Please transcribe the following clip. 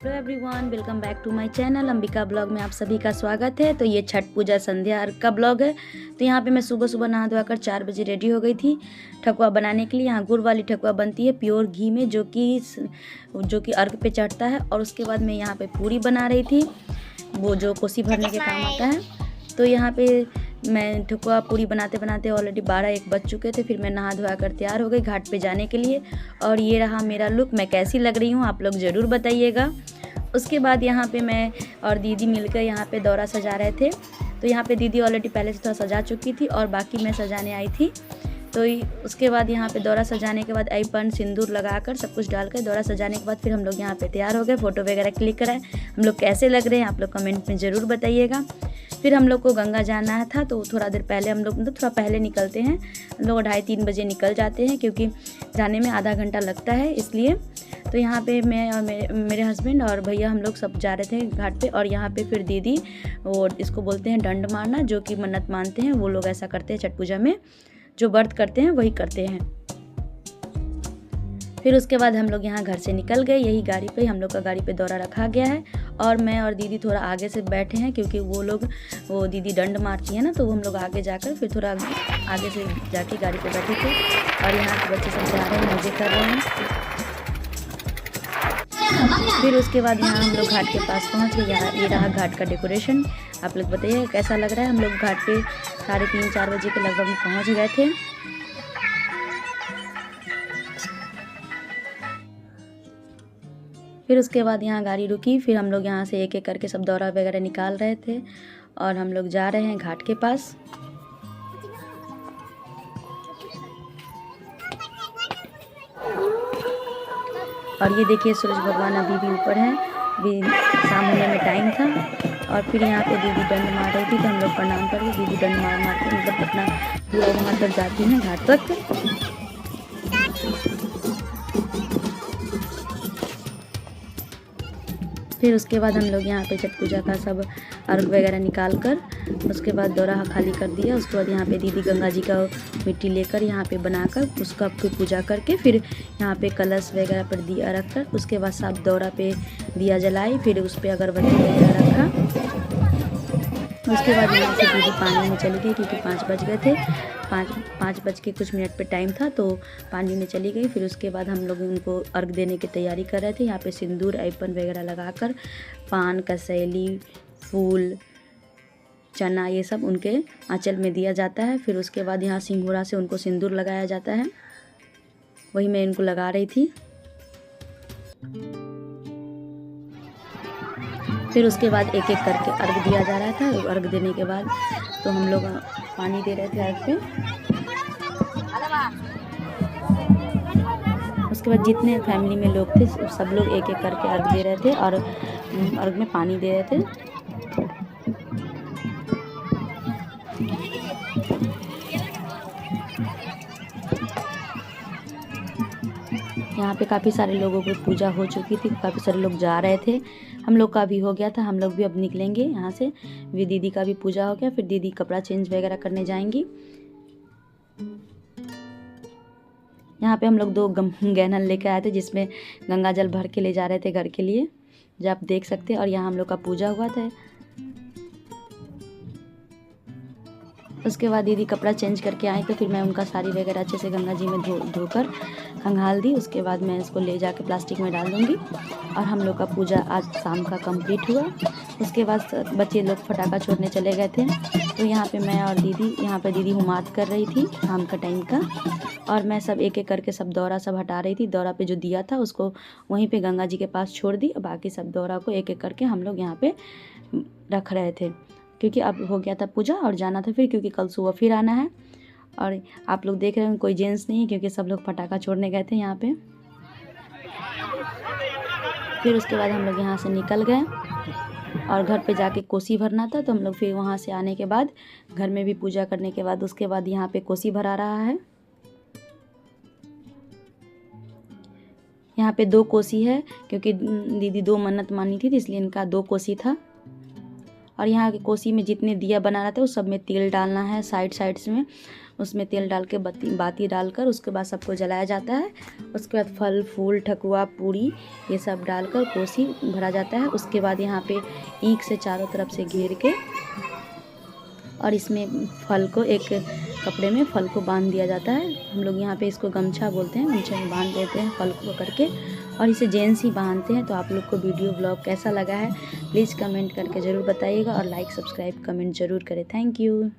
Hello everyone, welcome back to my channel Ambika blog में आप सभी का स्वागत है। तो ये छठ पूजा संध्या अर्घ का ब्लॉग है। तो यहाँ पे मैं सुबह सुबह नहा धोआ कर 4 बजे रेडी हो गई थी ठकुआ बनाने के लिए। यहाँ गुड़ वाली ठकुआ बनती है प्योर घी में, जो कि अर्घ पे चढ़ता है। और उसके बाद मैं यहाँ पे पूरी बना रही थी, वो जो कोसी भरने के काम आता है। तो यहाँ पे मैं ठकुआ पूरी बनाते बनाते ऑलरेडी 12-1 बज चुके थे। फिर मैं नहा धोआ कर तैयार हो गई घाट पे जाने के लिए। और ये रहा मेरा लुक। मैं कैसी लग रही हूँ आप लोग ज़रूर बताइएगा। उसके बाद यहाँ पे मैं और दीदी मिलकर यहाँ पे दौरा सजा रहे थे। तो यहाँ पे दीदी ऑलरेडी पहले से थोड़ा सजा चुकी थी और बाकी मैं सजाने आई थी। तो उसके बाद यहाँ पे दौरा सजाने के बाद आईपन सिंदूर लगाकर सब कुछ डालकर दौरा सजाने के बाद फिर हम लोग यहाँ पे तैयार हो गए। फ़ोटो वगैरह क्लिक कराए। हम लोग कैसे लग रहे हैं आप लोग कमेंट में ज़रूर बताइएगा। फिर हम लोग को गंगा जाना था, तो थोड़ा देर पहले हम लोग थोड़ा पहले निकलते हैं। हम लोग 2:30-3 बजे निकल जाते हैं, क्योंकि जाने में आधा घंटा लगता है इसलिए। तो यहाँ पे मैं और मेरे हस्बैंड और भैया हम लोग सब जा रहे थे घाट पे। और यहाँ पे फिर दीदी, वो इसको बोलते हैं डंड मारना, जो कि मन्नत मानते हैं वो लोग ऐसा करते हैं छठ पूजा में। जो व्रत करते हैं वही करते हैं। फिर उसके बाद हम लोग यहाँ घर से निकल गए। यही गाड़ी पे हम लोग का गाड़ी पे दौरा रखा गया है। और मैं और दीदी थोड़ा आगे से बैठे हैं, क्योंकि वो दीदी डंड मारती है ना, तो हम लोग आगे जाकर फिर थोड़ा आगे से जाके गाड़ी पे बैठे थे। और यहाँ के बच्चे सब जा रहे हैं, मज़े कर रहे हैं। फिर उसके बाद यहाँ हम लोग घाट के पास पहुँच गए। यहाँ ये रहा घाट का डेकोरेशन। आप लोग बताइए कैसा लग रहा है। हम लोग घाट पे 3:30-4 बजे के लगभग में पहुँच गए थे। फिर उसके बाद यहाँ गाड़ी रुकी। फिर हम लोग यहाँ से एक एक करके सब दौरा वगैरह निकाल रहे थे और हम लोग जा रहे हैं घाट के पास। और ये देखिए सूरज भगवान अभी भी ऊपर है, अभी शाम होने में टाइम था। और फिर यहाँ पे दीदी डंड मार रही थी, तो हम लोग प्रणाम करके दीदी डंड मार के मतलब अपना पूरा वहाँ तक जाती हैं घाट तक। फिर उसके बाद हम लोग यहाँ पे छठ पूजा का सब अर्घ वगैरह निकाल कर उसके बाद दौरा खाली कर दिया। उसके बाद यहाँ पे दीदी गंगा जी का मिट्टी लेकर यहाँ पे बनाकर उसका फिर पूजा करके फिर यहाँ पे कलश वगैरह पर दिया रखकर उसके बाद सब दौरा पे दिया जलाई। फिर उस पर अगरबत्ती वगैरह रखा। उसके बाद यहाँ से दीदी पानी में चली गई, क्योंकि 5 बज गए थे। 5 बज के कुछ मिनट पे टाइम था, तो पानी में चली गई। फिर उसके बाद हम लोग उनको अर्घ देने की तैयारी कर रहे थे। यहाँ पे सिंदूर आईपन वगैरह लगाकर पान, कसैली, फूल, चना, ये सब उनके आंचल में दिया जाता है। फिर उसके बाद यहाँ सिंगूरा से उनको सिंदूर लगाया जाता है, वही मैं इनको लगा रही थी। फिर उसके बाद एक एक करके अर्घ दिया जा रहा था। अर्घ देने के बाद तो हम लोग पानी दे रहे थे अर्घ पे। उसके बाद जितने फैमिली में लोग थे सब लोग एक एक करके अर्घ दे रहे थे और अर्घ में पानी दे रहे थे। यहाँ पे काफ़ी सारे लोगों की पूजा हो चुकी थी, काफ़ी सारे लोग जा रहे थे। हम लोग का भी हो गया था, हम लोग भी अब निकलेंगे यहाँ से। भी दीदी का भी पूजा हो गया, फिर दीदी कपड़ा चेंज वगैरह करने जाएंगी। यहाँ पे हम लोग 2 गैनल लेकर आए थे, जिसमें गंगा जल भर के ले जा रहे थे घर के लिए, जो आप देख सकते हैं। और यहाँ हम लोग का पूजा हुआ था। उसके बाद दीदी कपड़ा चेंज करके आई, तो फिर मैं उनका साड़ी वगैरह अच्छे से गंगा जी में धोकर खंगाल दी। उसके बाद मैं इसको ले जाके प्लास्टिक में डाल दूँगी। और हम लोग का पूजा आज शाम का कंप्लीट हुआ। उसके बाद बच्चे लोग पटाखा छोड़ने चले गए थे। तो यहाँ पे मैं और दीदी, यहाँ पे दीदी हुमात कर रही थी शाम का टाइम का, और मैं सब एक एक करके सब दौरा सब हटा रही थी। दौरा पे जो दिया था उसको वहीं पे गंगा जी के पास छोड़ दी, और बाकी सब दौरा को एक एक करके हम लोग यहाँ पे रख रहे थे, क्योंकि अब हो गया था पूजा और जाना था फिर, क्योंकि कल सुबह फिर आना है। और आप लोग देख रहे हैं कोई जेंट्स नहीं है, क्योंकि सब लोग पटाखा छोड़ने गए थे यहाँ पे। फिर उसके बाद हम लोग यहाँ से निकल गए और घर पे जाके कोसी भरना था। तो हम लोग फिर वहाँ से आने के बाद घर में भी पूजा करने के बाद उसके बाद यहाँ पे कोसी भरा रहा है। यहाँ पे 2 कोसी है, क्योंकि दीदी 2 मन्नत मानी थी, इसलिए इनका 2 कोसी था। और यहाँ के कोसी में जितने दिया बना रहा था उस सब में तेल डालना है साइड्स में, उसमें तेल डाल के बाती डालकर उसके बाद सबको जलाया जाता है। उसके बाद फल फूल ठकुआ पूरी ये सब डालकर कोसी भरा जाता है। उसके बाद यहाँ पे ईख से चारों तरफ से घेर के और इसमें फल को एक कपड़े में फल को बांध दिया जाता है। हम लोग यहाँ पे इसको गमछा बोलते हैं, गमछे में बांध देते हैं फल को पकड़ के, और इसे जेंट्स ही बांधते हैं। तो आप लोग को वीडियो ब्लॉग कैसा लगा है प्लीज़ कमेंट करके ज़रूर बताइएगा और लाइक सब्सक्राइब कमेंट ज़रूर करें। Thank you.